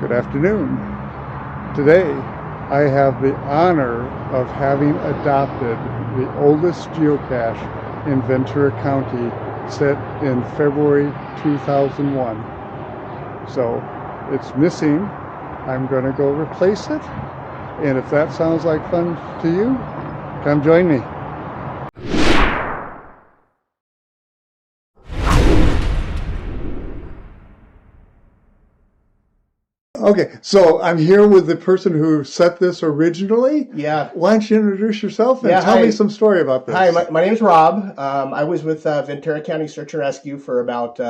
Good afternoon. Today I have the honor of having adopted the oldest geocache in Ventura County, set in February 2001. So it's missing. I'm going to go replace it, and if that sounds like fun to you, come join me. Okay, so I'm here with the person who set this originally. Yeah. Why don't you introduce yourself and tell me some story about this? Hi, my name is Rob. I was with Ventura County Search and Rescue for about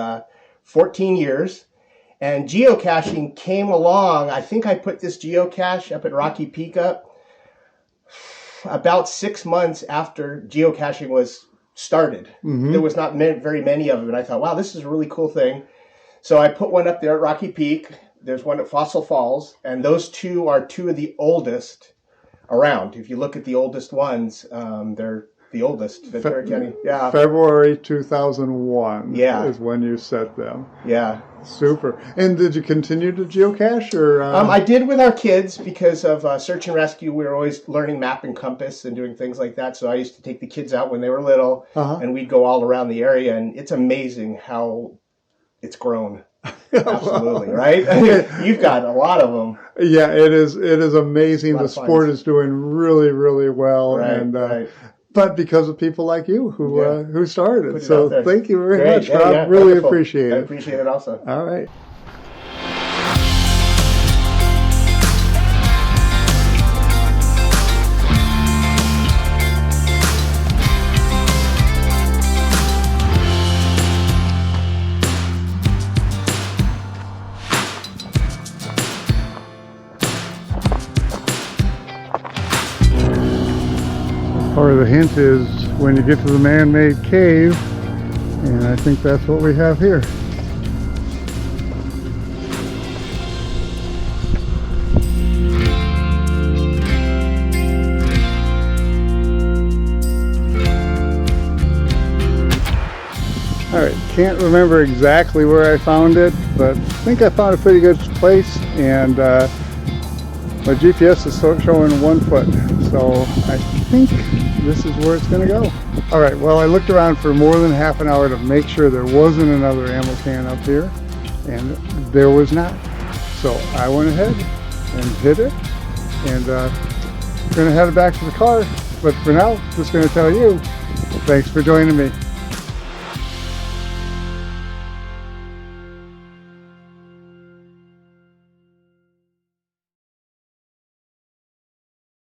14 years. And geocaching came along. I think I put this geocache up at Rocky Peak up about 6 months after geocaching was started. Mm-hmm. There was not very many of them. And I thought, wow, this is a really cool thing. So I put one up there at Rocky Peak. There's one at Fossil Falls, and those two are two of the oldest around. If you look at the oldest ones, they're the oldest. Ventura County. Yeah. February 2001 is when you set them. Yeah. Super. And did you continue to geocache? Or I did with our kids because of search and rescue. We were always learning map and compass and doing things like that. So I used to take the kids out when they were little, and we'd go all around the area. And it's amazing how it's grown. Absolutely, right? You've got a lot of them. Yeah, it is amazing. The sport is doing really, really well. Right, and but because of people like you who started. So thank you very much, Rob. Yeah, really wonderful. Appreciate it. I appreciate it also. All right. Part of the hint is when you get to the man-made cave, and I think that's what we have here. Alright, can't remember exactly where I found it, but I think I found a pretty good place, and my GPS is showing 1 foot, so I think this is where it's going to go. All right, well, I looked around for more than half an hour to make sure there wasn't another ammo can up here, and there was not. So I went ahead and hit it, and we're going to head back to the car. But for now, just going to tell you, thanks for joining me.